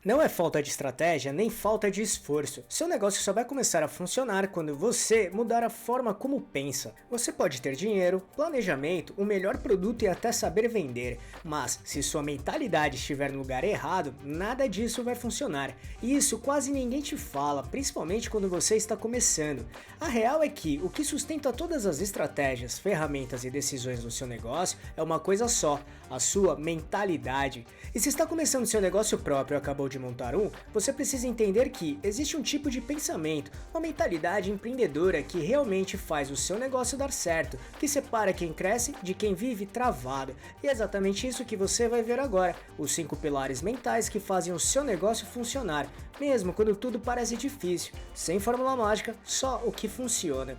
Não é falta de estratégia nem falta de esforço. Seu negócio só vai começar a funcionar quando você mudar a forma como pensa. Você pode ter dinheiro, planejamento, o melhor produto e até saber vender, mas se sua mentalidade estiver no lugar errado, nada disso vai funcionar. E isso quase ninguém te fala, principalmente quando você está começando. A real é que o que sustenta todas as estratégias, ferramentas e decisões do seu negócio é uma coisa só: a sua mentalidade. E se está começando seu negócio próprio e acabou de montar um, você precisa entender que existe um tipo de pensamento, uma mentalidade empreendedora que realmente faz o seu negócio dar certo, que separa quem cresce de quem vive travado. E é exatamente isso que você vai ver agora, os 5 pilares mentais que fazem o seu negócio funcionar, mesmo quando tudo parece difícil, sem fórmula mágica, só o que funciona.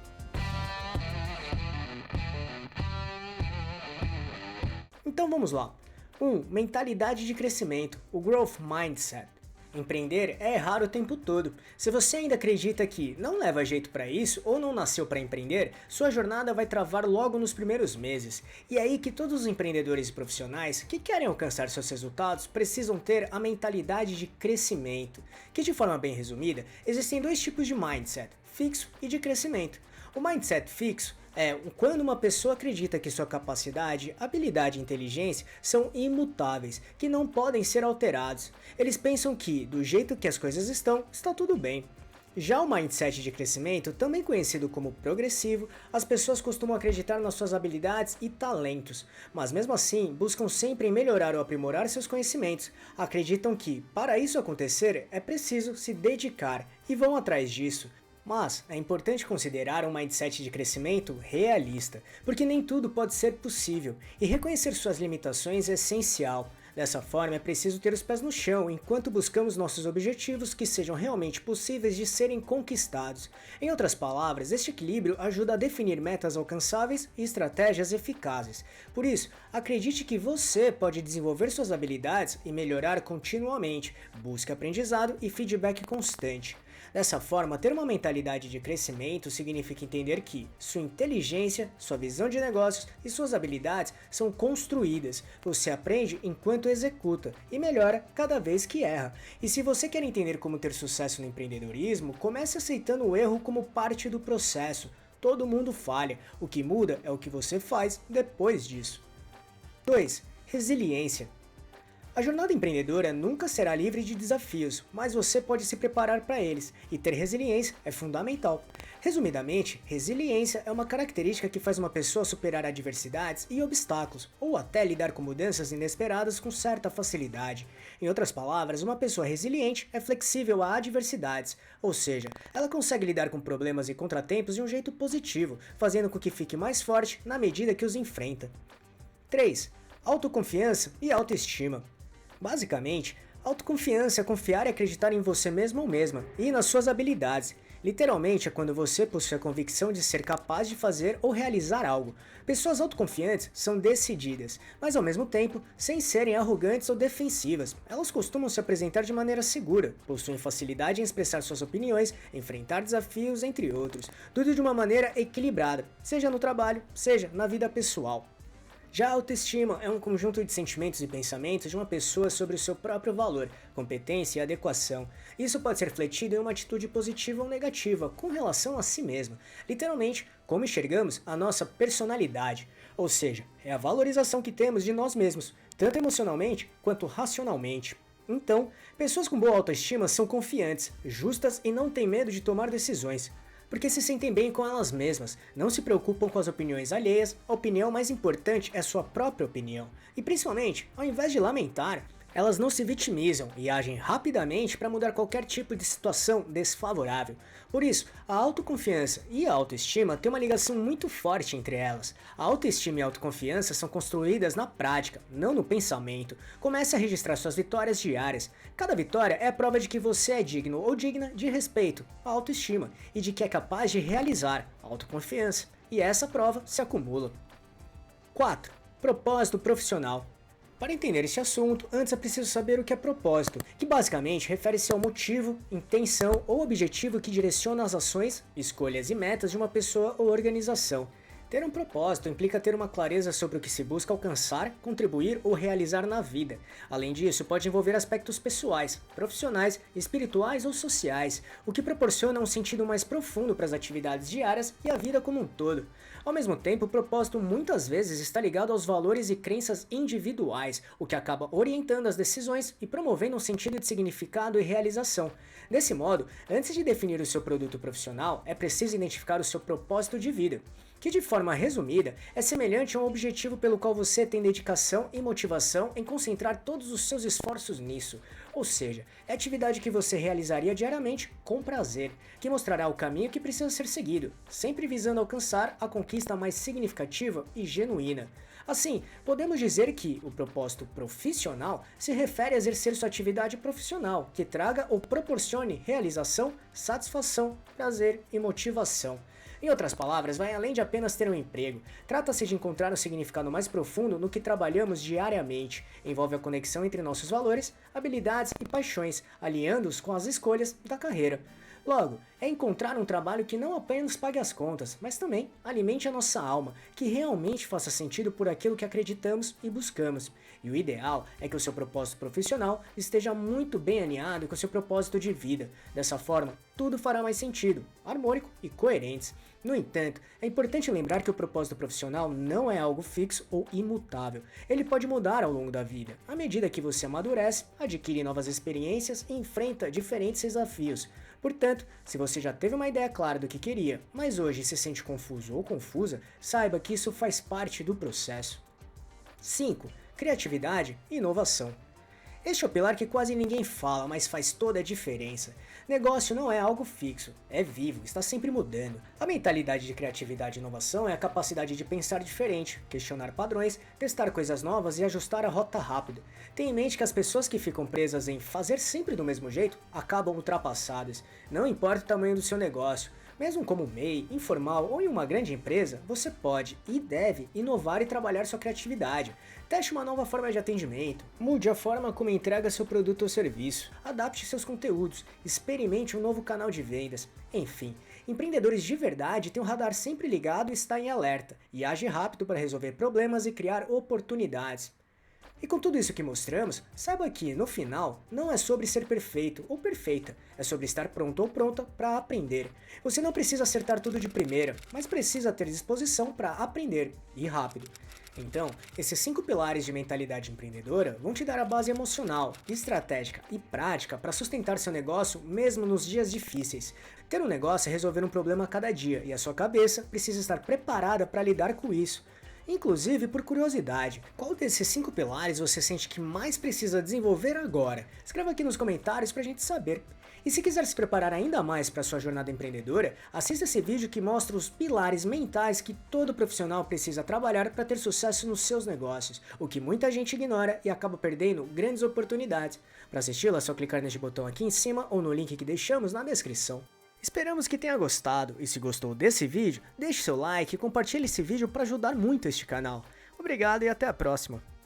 Então vamos lá. 1. Mentalidade de crescimento, o Growth Mindset. Empreender é errar o tempo todo. Se você ainda acredita que não leva jeito para isso ou não nasceu para empreender, sua jornada vai travar logo nos primeiros meses. E é aí que todos os empreendedores e profissionais que querem alcançar seus resultados precisam ter a mentalidade de crescimento, que de forma bem resumida, existem dois tipos de mindset, fixo e de crescimento. O mindset fixo é quando uma pessoa acredita que sua capacidade, habilidade e inteligência são imutáveis, que não podem ser alterados. Eles pensam que, do jeito que as coisas estão, está tudo bem. Já o mindset de crescimento, também conhecido como progressivo, as pessoas costumam acreditar nas suas habilidades e talentos, mas mesmo assim buscam sempre em melhorar ou aprimorar seus conhecimentos. Acreditam que, para isso acontecer, é preciso se dedicar e vão atrás disso. Mas é importante considerar um mindset de crescimento realista, porque nem tudo pode ser possível, e reconhecer suas limitações é essencial. Dessa forma, é preciso ter os pés no chão enquanto buscamos nossos objetivos que sejam realmente possíveis de serem conquistados. Em outras palavras, este equilíbrio ajuda a definir metas alcançáveis e estratégias eficazes. Por isso, acredite que você pode desenvolver suas habilidades e melhorar continuamente. Busque aprendizado e feedback constante. Dessa forma, ter uma mentalidade de crescimento significa entender que sua inteligência, sua visão de negócios e suas habilidades são construídas. Você aprende enquanto executa e melhora cada vez que erra. E se você quer entender como ter sucesso no empreendedorismo, comece aceitando o erro como parte do processo. Todo mundo falha, o que muda é o que você faz depois disso. 2. Resiliência. A jornada empreendedora nunca será livre de desafios, mas você pode se preparar para eles, e ter resiliência é fundamental. Resumidamente, resiliência é uma característica que faz uma pessoa superar adversidades e obstáculos, ou até lidar com mudanças inesperadas com certa facilidade. Em outras palavras, uma pessoa resiliente é flexível a adversidades, ou seja, ela consegue lidar com problemas e contratempos de um jeito positivo, fazendo com que fique mais forte na medida que os enfrenta. 3. Autoconfiança e autoestima. Basicamente, autoconfiança é confiar e acreditar em você mesmo ou mesma e nas suas habilidades. Literalmente é quando você possui a convicção de ser capaz de fazer ou realizar algo. Pessoas autoconfiantes são decididas, mas ao mesmo tempo, sem serem arrogantes ou defensivas. Elas costumam se apresentar de maneira segura, possuem facilidade em expressar suas opiniões, enfrentar desafios, entre outros. Tudo de uma maneira equilibrada, seja no trabalho, seja na vida pessoal. Já a autoestima é um conjunto de sentimentos e pensamentos de uma pessoa sobre o seu próprio valor, competência e adequação. Isso pode ser refletido em uma atitude positiva ou negativa com relação a si mesma. Literalmente, como enxergamos a nossa personalidade, ou seja, é a valorização que temos de nós mesmos, tanto emocionalmente quanto racionalmente. Então, pessoas com boa autoestima são confiantes, justas e não têm medo de tomar decisões, porque se sentem bem com elas mesmas, não se preocupam com as opiniões alheias, a opinião mais importante é sua própria opinião. E principalmente, ao invés de lamentar, elas não se vitimizam e agem rapidamente para mudar qualquer tipo de situação desfavorável. Por isso, a autoconfiança e a autoestima têm uma ligação muito forte entre elas. A autoestima e a autoconfiança são construídas na prática, não no pensamento. Comece a registrar suas vitórias diárias. Cada vitória é a prova de que você é digno ou digna de respeito, a autoestima, e de que é capaz de realizar, a autoconfiança. E essa prova se acumula. 4. Propósito profissional. Para entender esse assunto, antes é preciso saber o que é propósito, que basicamente refere-se ao motivo, intenção ou objetivo que direciona as ações, escolhas e metas de uma pessoa ou organização. Ter um propósito implica ter uma clareza sobre o que se busca alcançar, contribuir ou realizar na vida. Além disso, pode envolver aspectos pessoais, profissionais, espirituais ou sociais, o que proporciona um sentido mais profundo para as atividades diárias e a vida como um todo. Ao mesmo tempo, o propósito muitas vezes está ligado aos valores e crenças individuais, o que acaba orientando as decisões e promovendo um sentido de significado e realização. Desse modo, antes de definir o seu produto profissional, é preciso identificar o seu propósito de vida, que de forma resumida é semelhante a um objetivo pelo qual você tem dedicação e motivação em concentrar todos os seus esforços nisso, ou seja, é a atividade que você realizaria diariamente com prazer, que mostrará o caminho que precisa ser seguido, sempre visando alcançar a conquista mais significativa e genuína. Assim, podemos dizer que o propósito profissional se refere a exercer sua atividade profissional, que traga ou proporcione realização, satisfação, prazer e motivação. Em outras palavras, vai além de apenas ter um emprego. Trata-se de encontrar um significado mais profundo no que trabalhamos diariamente. Envolve a conexão entre nossos valores, habilidades e paixões, alinhando-os com as escolhas da carreira. Logo, é encontrar um trabalho que não apenas pague as contas, mas também alimente a nossa alma, que realmente faça sentido por aquilo que acreditamos e buscamos. E o ideal é que o seu propósito profissional esteja muito bem alinhado com o seu propósito de vida. Dessa forma, tudo fará mais sentido, harmônico e coerente. No entanto, é importante lembrar que o propósito profissional não é algo fixo ou imutável. Ele pode mudar ao longo da vida, à medida que você amadurece, adquire novas experiências e enfrenta diferentes desafios. Portanto, se você já teve uma ideia clara do que queria, mas hoje se sente confuso ou confusa, saiba que isso faz parte do processo. 5. Criatividade e inovação. Este é o pilar que quase ninguém fala, mas faz toda a diferença. Negócio não é algo fixo, é vivo, está sempre mudando. A mentalidade de criatividade e inovação é a capacidade de pensar diferente, questionar padrões, testar coisas novas e ajustar a rota rápido. Tenha em mente que as pessoas que ficam presas em fazer sempre do mesmo jeito acabam ultrapassadas. Não importa o tamanho do seu negócio. Mesmo como MEI, informal ou em uma grande empresa, você pode e deve inovar e trabalhar sua criatividade. Teste uma nova forma de atendimento, mude a forma como entrega seu produto ou serviço, adapte seus conteúdos, experimente um novo canal de vendas. Enfim, empreendedores de verdade têm o radar sempre ligado e está em alerta, e age rápido para resolver problemas e criar oportunidades. E com tudo isso que mostramos, saiba que, no final, não é sobre ser perfeito ou perfeita, é sobre estar pronto ou pronta para aprender. Você não precisa acertar tudo de primeira, mas precisa ter disposição para aprender, e rápido. Então, esses 5 pilares de mentalidade empreendedora vão te dar a base emocional, estratégica e prática para sustentar seu negócio mesmo nos dias difíceis. Ter um negócio é resolver um problema a cada dia, e a sua cabeça precisa estar preparada para lidar com isso. Inclusive, por curiosidade, qual desses 5 pilares você sente que mais precisa desenvolver agora? Escreva aqui nos comentários pra gente saber. E se quiser se preparar ainda mais para sua jornada empreendedora, assista esse vídeo que mostra os pilares mentais que todo profissional precisa trabalhar para ter sucesso nos seus negócios, o que muita gente ignora e acaba perdendo grandes oportunidades. Para assisti-lo é só clicar neste botão aqui em cima ou no link que deixamos na descrição. Esperamos que tenha gostado, e se gostou desse vídeo, deixe seu like e compartilhe esse vídeo para ajudar muito este canal. Obrigado e até a próxima!